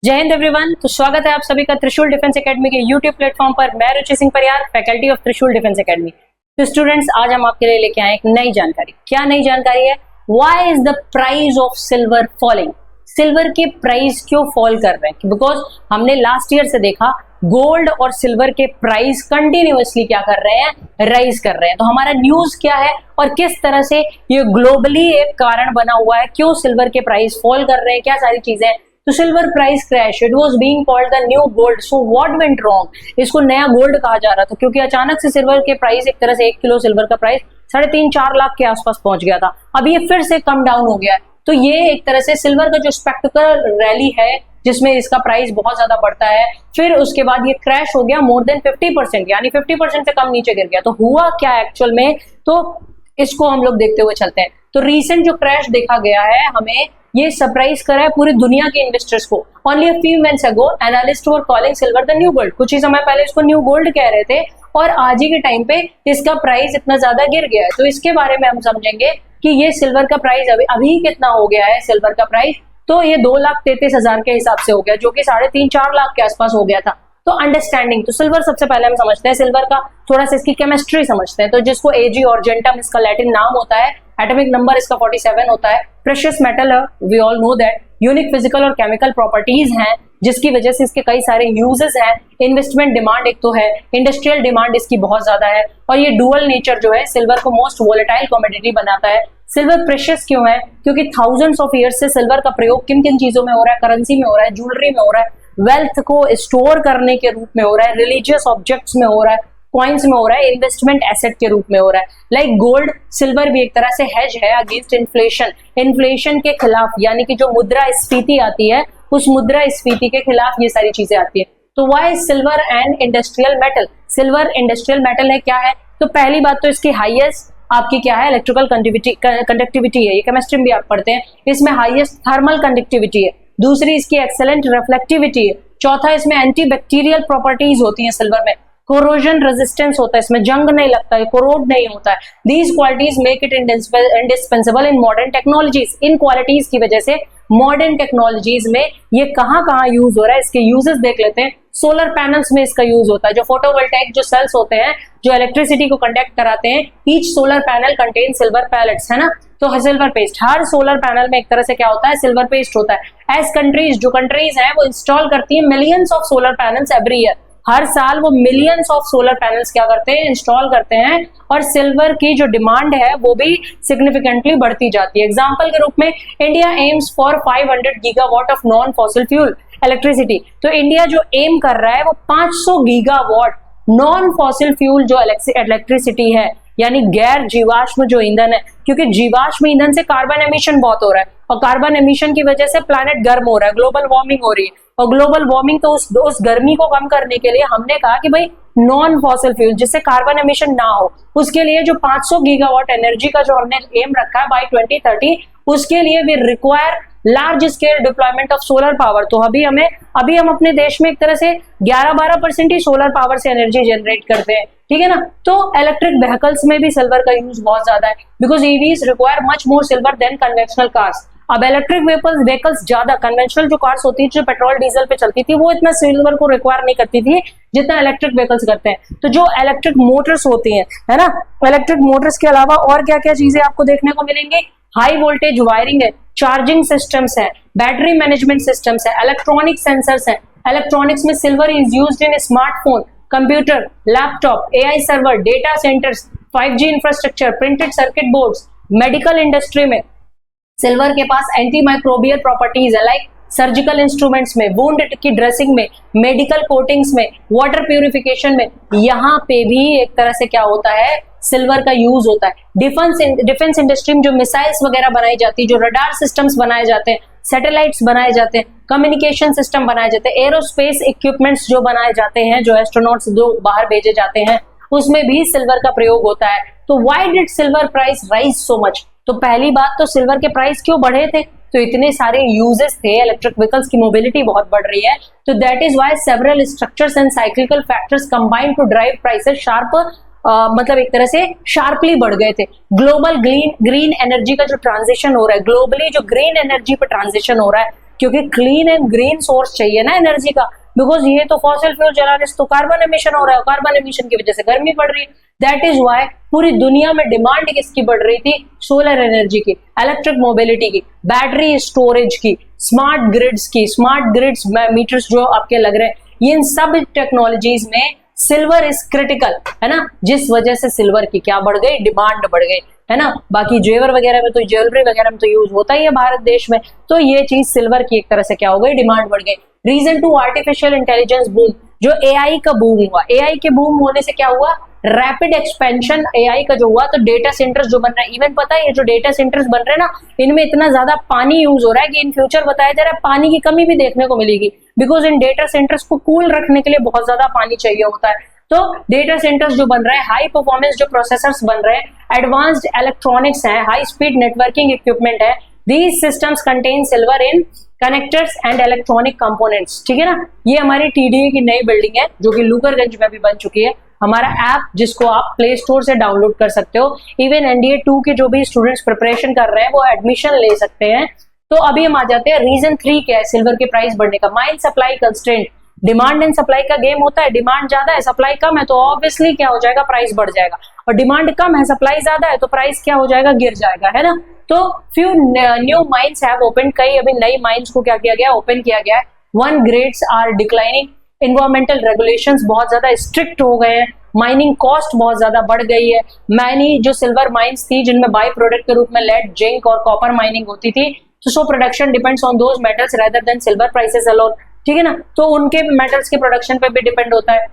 जय हिंद एवरीवन। तो स्वागत है आप सभी का त्रिशूल डिफेंस एकेडमी के यूट्यूब प्लेटफॉर्म पर। मैं रुचि सिंह परियार, फैकल्टी ऑफ त्रिशूल डिफेंस एकेडमी। तो स्टूडेंट्स, आज हम आपके लिए लेके आए एक नई जानकारी। क्या नई जानकारी है? Why is the price of silver falling? Silver के प्राइस क्यों फॉल कर रहे हैं? बिकॉज हमने लास्ट ईयर से देखा गोल्ड और सिल्वर के प्राइस कंटिन्यूअसली क्या कर रहे हैं? राइज कर रहे हैं। तो हमारा न्यूज क्या है और किस तरह से ये ग्लोबली एक कारण बना हुआ है, क्यों सिल्वर के प्राइस फॉल कर रहे हैं, क्या सारी चीजें हैं। तो silver price crash, it was being called the new gold. So what went wrong? इसको नया गोल्ड कहा जा रहा था क्योंकि अचानक से सिल्वर के प्राइस, एक तरह से 1 किलो सिल्वर का प्राइस 3.5-4 लाख के आसपास पहुंच गया था। अब ये फिर से कम डाउन हो गया है। तो ये एक तरह से सिल्वर का जो स्पेक्टिकल रैली है जिसमें इसका प्राइस बहुत ज्यादा बढ़ता है, फिर उसके बाद ये क्रैश हो गया मोर देन 50%, यानी 50% से कम नीचे गिर गया। तो हुआ क्या एक्चुअल में, तो इसको हम लोग देखते हुए चलते हैं। तो रिसेंट जो क्रैश देखा गया है, हमें ये सरप्राइज करा है पूरी दुनिया के इन्वेस्टर्स को। Only a few months ago analyst were calling silver the new gold. कुछ ही समय पहले इसको न्यू गोल्ड कह रहे थे और आज ही के टाइम पे इसका प्राइस इतना ज्यादा गिर गया है। तो इसके बारे में हम समझेंगे कि ये सिल्वर का प्राइस अभी कितना हो गया है। सिल्वर का प्राइस तो ये 2,33,000 के हिसाब से हो गया, जो कि 3.5-4 लाख के आसपास हो गया था। तो अंडरस्टैंडिंग, तो सिल्वर सबसे पहले हम समझते हैं सिल्वर का थोड़ा सा इसकी केमिस्ट्री समझते हैं। तो जिसको एजी ऑर्जेंटम इसका लैटिन नाम होता है, एटॉमिक नंबर इसका 47 होता है, प्रेशियस मेटल है, we all know that, unique physical और केमिकल प्रॉपर्टीज हैं जिसकी वजह से इसके कई सारे यूजेस हैं। इन्वेस्टमेंट डिमांड एक तो है, इंडस्ट्रियल डिमांड इसकी बहुत ज्यादा है, और ये डुअल नेचर जो है सिल्वर को मोस्ट वोलेटाइल कमोडिटी बनाता है। सिल्वर प्रेशियस क्यों है? क्योंकि थाउजेंड्स ऑफ ईयर्स से सिल्वर का प्रयोग किन किन चीजों में हो रहा है? करेंसी में हो रहा है, ज्वेलरी में हो रहा है, वेल्थ को स्टोर करने के रूप में हो रहा है, रिलीजियस ऑब्जेक्ट्स में हो रहा है, कॉइन्स में हो रहा है, इन्वेस्टमेंट एसेट के रूप में हो रहा है। लाइक गोल्ड, सिल्वर भी एक तरह से हेज है अगेंस्ट इन्फ्लेशन। इन्फ्लेशन के खिलाफ, यानी कि जो मुद्रा स्फीति आती है, उस मुद्रा स्फीति के खिलाफ ये सारी चीजें आती है। तो why silver and industrial metal? Silver industrial metal है, क्या है? तो पहली बात तो इसकी हाईएस्ट आपकी क्या है? इलेक्ट्रिकल कंडक्टिविटी है। ये केमिस्ट्री में भी आप पढ़ते हैं। इसमें हाईएस्ट थर्मल कंडक्टिविटी है। दूसरी इसकी एक्सेलेंट रिफ्लेक्टिविटी है। चौथा इसमें एंटी बैक्टीरियल प्रॉपर्टीज होती हैं सिल्वर में। कोरोजन रेजिस्टेंस होता है इसमें, जंग नहीं लगता है, कोरोड नहीं होता है। These qualities make it indispensable in modern technologies. In qualities की वजह से मॉडर्न टेक्नोलॉजीज में ये कहाँ कहाँ यूज हो रहा है, इसके यूजेस देख लेते हैं। सोलर पैनल्स में इसका यूज होता है। जो फोटोवोल्टाइक जो सेल्स होते हैं जो इलेक्ट्रिसिटी को कंडक्ट कराते हैं, each solar panel contain silver pellets, है ना। तो सिल्वर पेस्ट, हर सोलर पैनल में एक तरह से क्या होता है? सिल्वर पेस्ट होता है। एज कंट्रीज, जो कंट्रीज हैं वो इंस्टॉल करती है millions of solar panels every year. हर साल वो मिलियंस ऑफ सोलर पैनल्स क्या करते हैं? इंस्टॉल करते हैं। और सिल्वर की जो डिमांड है वो भी सिग्निफिकेंटली बढ़ती जाती है। एग्जांपल के रूप में India AIIMS for 500 gigawatt of non fossil fuel electricity. तो इंडिया जो एम कर रहा है वो 500 गीगावाट नॉन फॉसिल फ्यूल जो इलेक्ट्रिसिटी है, यानी गैर जीवाश्म जो ईंधन है, क्योंकि जीवाश्म ईंधन से कार्बन एमिशन बहुत हो रहा है और कार्बन एमिशन की वजह से प्लैनेट गर्म हो रहा है, ग्लोबल वार्मिंग हो रही है। और ग्लोबल वार्मिंग, तो उस गर्मी को कम करने के लिए हमने कहा कि भाई नॉन फॉसिल फ्यूल जिससे कार्बन एमिशन ना हो, उसके लिए जो 500 गीगावाट एनर्जी का जो हमने एम रखा है बाय 2030, उसके लिए we require large scale deployment of solar power. तो अभी हम अपने देश में एक तरह से 11-12% ही सोलर पावर से एनर्जी जनरेट करते हैं, ठीक है ना। तो इलेक्ट्रिक व्हीकल्स में भी सिल्वर का यूज बहुत ज्यादा है, because EVs require much more silver than conventional cars. अब इलेक्ट्रिक व्हीकल्स ज्यादा, कन्वेंशनल जो कार्स होती है जो पेट्रोल डीजल पे चलती थी, वो इतना सिल्वर को रिक्वायर नहीं करती थी जितना इलेक्ट्रिक व्हीकल्स करते हैं। तो जो इलेक्ट्रिक मोटर्स होती हैं, है ना, इलेक्ट्रिक मोटर्स के अलावा और क्या क्या चीजें आपको देखने को मिलेंगे? हाई वोल्टेज वायरिंग है, चार्जिंग सिस्टम्स है, बैटरी मैनेजमेंट सिस्टम्स है, इलेक्ट्रॉनिक सेंसर्स है। इलेक्ट्रॉनिक्स में silver is used in smartphone, computer, laptop, AI server, data centres, 5G infrastructure, printed circuit boards. Medical industry में सिल्वर के पास एंटी माइक्रोबियल प्रॉपर्टीज है, like surgical instruments में, wound की dressing में, medical coatings में, water purification में, यहाँ पे भी एक तरह से क्या होता है? सिल्वर का यूज होता है। डिफेंस इंडस्ट्री में जो मिसाइल्स वगैरह बनाई जाती है, जो रडार सिस्टम्स बनाए जाते हैं, सैटेलाइट्स बनाए जाते हैं, कम्युनिकेशन सिस्टम बनाए जाते हैं, एरोस्पेस इक्विपमेंट्स जो बनाए जाते हैं, जो एस्ट्रोनॉट्स जो बाहर भेजे जाते हैं, उसमें भी सिल्वर का प्रयोग होता है। तो why did silver price rise so much? तो पहली बात तो सिल्वर के प्राइस क्यों बढ़े थे? तो इतने सारे यूजेस थे, इलेक्ट्रिक व्हीकल्स की मोबिलिटी बहुत बढ़ रही है। तो that is why several structures and cyclical factors combine to drive prices sharp, मतलब एक तरह से शार्पली बढ़ गए थे। ग्लोबल ग्रीन एनर्जी का जो ट्रांजिशन हो रहा है, ग्लोबली जो ग्रीन एनर्जी पर ट्रांजिशन हो रहा है, क्योंकि क्लीन एंड ग्रीन सोर्स चाहिए ना एनर्जी का, बिकॉज ये तो फॉसिल फ्यूल जलाने से तो कार्बन एमिशन हो रहा है, कार्बन एमिशन की वजह से गर्मी बढ़ रही है। दैट इज वाई पूरी दुनिया में डिमांड किसकी बढ़ रही थी, सोलर एनर्जी की, इलेक्ट्रिक मोबिलिटी की, बैटरी स्टोरेज की, स्मार्ट ग्रिड्स की, स्मार्ट ग्रिड्स मीटर्स जो आपके लग रहे हैं, ये इन सब टेक्नोलॉजीज में सिल्वर इज क्रिटिकल, है ना, जिस वजह से सिल्वर की क्या बढ़ गई, डिमांड बढ़ गई, है ना। बाकी जेवर वगैरह में तो, ज्वेलरी वगैरह में तो यूज होता ही है भारत देश में, तो ये चीज सिल्वर की एक तरह से क्या हो गई, डिमांड बढ़ गई। Reason to artificial intelligence boom, जो एआई का बूम हुआ, एआई के बूम होने से क्या हुआ, रैपिड एक्सपेंशन एआई का जो हुआ, तो डेटा सेंटर्स जो बन रहे हैं, इवन पता है ये जो डेटा सेंटर्स बन रहे हैं ना, इनमें इतना ज्यादा पानी यूज हो रहा है कि इन फ्यूचर बताया जा रहा है पानी की कमी भी देखने को मिलेगी, बिकॉज इन डेटा सेंटर्स को कूल रखने के लिए बहुत ज्यादा पानी चाहिए होता है। तो डेटा सेंटर्स जो बन रहे हैं, हाई परफॉर्मेंस जो प्रोसेसर्स बन रहे हैं, एडवांस्ड इलेक्ट्रॉनिक्स है, हाई स्पीड नेटवर्किंग इक्विपमेंट है, these systems contain silver in connectors and electronic components, ठीक है ना। ये हमारी टीडीए की नई बिल्डिंग है जो कि लूकरगंज में भी बन चुकी है, हमारा ऐप जिसको आप प्ले स्टोर से डाउनलोड कर सकते हो। इवन एनडीए 2 के जो भी स्टूडेंट्स प्रिपरेशन कर रहे हैं वो एडमिशन ले सकते हैं। तो अभी हम आ जाते हैं रीजन 3 क्या है सिल्वर के प्राइस बढ़ने का, mind supply constraint. Demand and supply का गेम होता है, डिमांड ज्यादा है सप्लाई कम है तो ऑब्वियसली क्या हो जाएगा, प्राइस बढ़ जाएगा, और डिमांड कम है सप्लाई ज्यादा है तो प्राइस क्या हो जाएगा, गिर जाएगा, है ना। तो few new mines have open, कई अभी नई माइंस को क्या किया गया, ओपन किया गया है। One grades are declining, environmental regulations बहुत ज्यादा स्ट्रिक्ट हो गए हैं, माइनिंग कॉस्ट बहुत ज्यादा बढ़ गई है। मैनी जो सिल्वर माइंस थी जिनमें बाई प्रोडक्ट के रूप में लेड, जिंक और कॉपर माइनिंग होती थी, तो so production depends on those metals rather than silver prices alone, ठीक है ना। तो उनके मेटल्स के प्रोडक्शन पे भी डिपेंड होता है।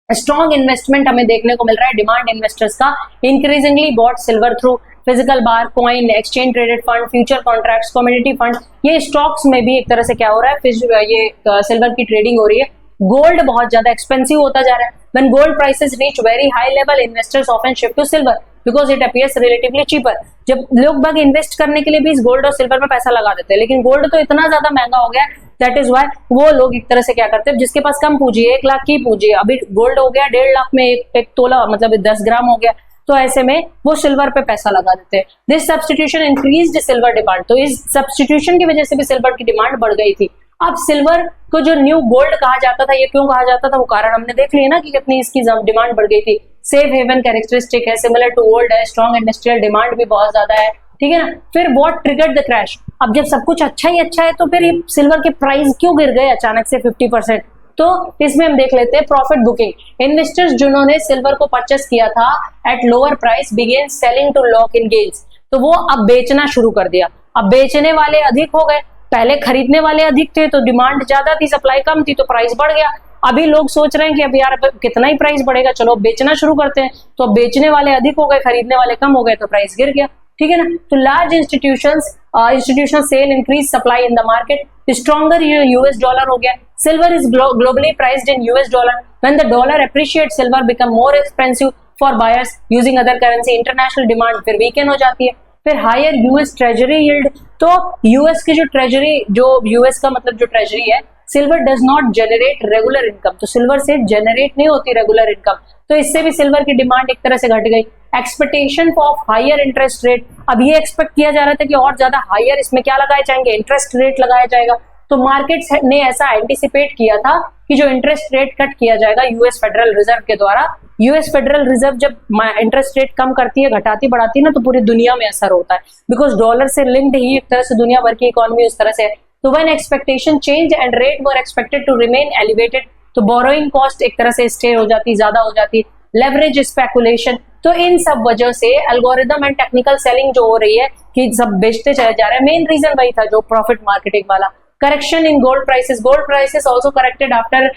स्ट्रॉन्ग इन्वेस्टमेंट हमें देखने को मिल रहा है डिमांड इन्वेस्टर्स का, increasingly bought silver through physical bar, coin, exchange traded fund, future contracts, commodity fund, ये स्टॉक्स में भी एक तरह से क्या हो रहा है, ये सिल्वर की ट्रेडिंग हो रही है। गोल्ड बहुत ज्यादा एक्सपेंसिव होता जा रहा है। When gold prices reach very high level, investors often shift to silver because it appears relatively cheaper. जब लोग बाग इन्वेस्ट करने के लिए भी इस गोल्ड और सिल्वर में पैसा लगा देते हैं, लेकिन गोल्ड तो इतना ज्यादा महंगा हो गया, दैट इज वाई वो लोग एक तरह से क्या करते हैं, जिसके पास कम पूंजी है, 1 लाख की पूंजी है, अभी गोल्ड हो गया 1.5 लाख में एक तोला, मतलब 10 ग्राम हो गया, तो ऐसे में वो सिल्वर पे पैसा लगा देते हैं। This substitution increased silver demand, तो इस सब्स्टिट्यूशन की वजह से भी सिल्वर की डिमांड बढ़ गई थी। अब सिल्वर को जो न्यू गोल्ड कहा जाता था, ये क्यों कहा जाता था, वो कारण हमने देख लिया ना कि कितनी इसकी डिमांड बढ़ गई थी। सेफ हेवन कैरेक्टरिस्टिक है, सिमिलर टू गोल्ड है, स्ट्रॉन्ग इंडस्ट्रियल डिमांड भी बहुत ज्यादा है, ठीक है ना। फिर व्हाट ट्रिगर्ड द क्रैश, अब जब सब कुछ अच्छा ही अच्छा है तो फिर ये सिल्वर के प्राइस क्यों गिर गए अचानक से 50%, तो इसमें हम देख लेते हैं प्रॉफिट बुकिंग। इन्वेस्टर्स जिन्होंने सिल्वर को परचेस किया था at lower price begin selling to lock in gains, तो वो अब बेचना शुरू कर दिया। अब बेचने वाले अधिक हो गए, पहले खरीदने वाले अधिक थे तो डिमांड ज्यादा थी, सप्लाई कम थी तो प्राइस बढ़ गया। अभी लोग सोच रहे हैं कि अब यार कितना ही प्राइस बढ़ेगा, चलो बेचना शुरू करते हैं, तो बेचने वाले अधिक हो गए, खरीदने वाले कम हो गए तो प्राइस गिर गया, ठीक है ना। तो large institutional sale increase supply in the market, stronger US dollar हो गया। Silver is globally priced in US dollar, when the dollar appreciate silver become more expensive for buyers using other currency, international demand फिर weaken हो जाती है। फिर higher US treasury yield, तो US की जो ट्रेजरी, जो यूएस का मतलब जो ट्रेजरी है, silver does not generate regular income, तो सिल्वर से जनरेट नहीं होती रेगुलर इनकम, तो इससे भी सिल्वर की डिमांड एक तरह से घट गई। Expectation of higher interest rate, अब ये एक्सपेक्ट किया जा रहा था कि और ज्यादा हायर इसमें क्या लगाए जाएंगे, इंटरेस्ट रेट लगाया जाएगा, तो मार्केट्स ने ऐसा एंटिसिपेट किया था कि जो इंटरेस्ट रेट कट किया जाएगा यूएस फेडरल रिजर्व के द्वारा। यूएस फेडरल रिजर्व जब इंटरेस्ट रेट कम करती है, घटाती बढ़ाती है ना, तो पूरी दुनिया में असर होता है, बिकॉज डॉलर से लिंक्ड ही एक तरह से दुनिया भर की इकोनॉमी उस तरह से है। तो when expectation change and rate were expected to remain elevated, तो बोरोइंग कॉस्ट एक तरह से स्टे हो जाती, ज्यादा हो जाती, लेवरेज स्पेकुलेशन, तो इन सब वजह से एल्गोरिदम एंड टेक्निकल सेलिंग जो हो रही है कि सब बेचते चले जा रहे हैं, मेन रीजन वही था जो प्रॉफिट मार्केटिंग वाला। Correction in gold prices also corrected after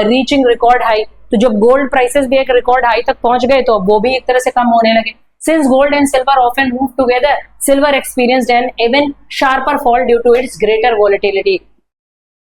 reaching record high, तो जब गोल्ड प्राइसेस भी एक रिकॉर्ड हाई तक पहुंच गए तो वो भी एक तरह से कम होने लगे। Since gold and silver often move together, silver experienced an even sharper fall due to its greater volatility.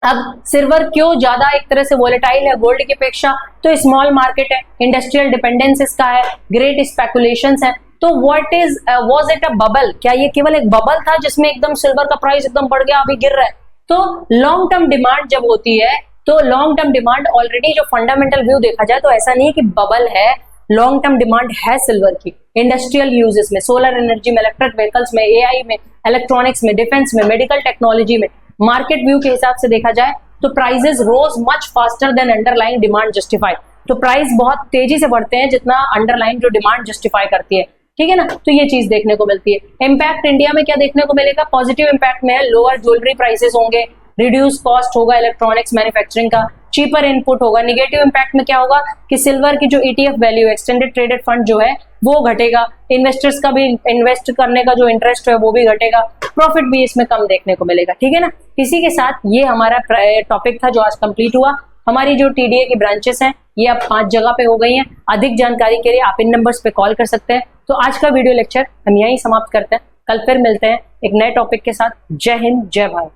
अब सिल्वर क्यों ज्यादा एक तरह से वोलेटाइल है गोल्ड की अपेक्षा, तो स्मॉल मार्केट है, इंडस्ट्रियल डिपेंडेंस इसका है, ग्रेट स्पेकुलेशंस है। तो what is was it a bubble, क्या ये केवल एक बबल था जिसमें एकदम सिल्वर का प्राइस एकदम बढ़ गया अभी गिर रहा है? तो लॉन्ग टर्म डिमांड जब होती है, तो लॉन्ग टर्म डिमांड ऑलरेडी जो फंडामेंटल व्यू देखा जाए तो ऐसा नहीं है कि बबल है, लॉन्ग टर्म डिमांड है सिल्वर की इंडस्ट्रियल यूजेस में, सोलर एनर्जी में, इलेक्ट्रिक व्हीकल्स में, एआई में, इलेक्ट्रॉनिक्स में, डिफेंस में, मेडिकल टेक्नोलॉजी में, मार्केट व्यू के हिसाब से देखा जाए तो prices rose much faster than underlying demand justify. तो प्राइस बहुत तेजी से बढ़ते हैं जितना अंडरलाइंग जो डिमांड जस्टिफाई करती है, ठीक है ना। तो ये चीज देखने को मिलती है। इम्पैक्ट इंडिया में क्या देखने को मिलेगा, पॉजिटिव इम्पैक्ट में है, लोअर ज्वेलरी प्राइसेस होंगे, रिड्यूस कॉस्ट होगा इलेक्ट्रॉनिक्स मैन्युफैक्चरिंग का, चीपर इनपुट होगा। निगेटिव इम्पैक्ट में क्या होगा कि सिल्वर की जो ETF value extended traded fund जो है वो घटेगा, इन्वेस्टर्स का भी इन्वेस्ट करने का जो इंटरेस्ट है वो भी घटेगा, प्रॉफिट भी इसमें कम देखने को मिलेगा, ठीक है ना। इसी के साथ ये हमारा टॉपिक था जो आज कंप्लीट हुआ। हमारी जो TDA की ब्रांचेस हैं ये अब 5 जगह पे हो गई हैं। अधिक जानकारी के लिए आप इन नंबर्स पे कॉल कर सकते हैं। तो आज का वीडियो लेक्चर हम यहीं समाप्त करते हैं, कल फिर मिलते हैं एक नए टॉपिक के साथ। जय हिंद, जय भारत।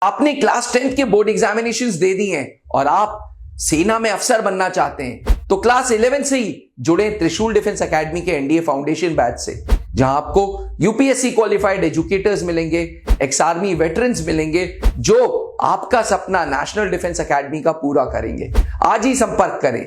आपने क्लास 10th के बोर्ड एग्जामिनेशंस दे दी हैं और आप सेना में अफसर बनना चाहते हैं तो क्लास 11 से ही जुड़े त्रिशूल डिफेंस एकेडमी के NDA फाउंडेशन बैच से, जहां आपको UPSC क्वालिफाइड एजुकेटर्स मिलेंगे, एक्स आर्मी वेटरन्स मिलेंगे जो आपका सपना नेशनल डिफेंस एकेडमी का पूरा करेंगे। आज ही संपर्क करें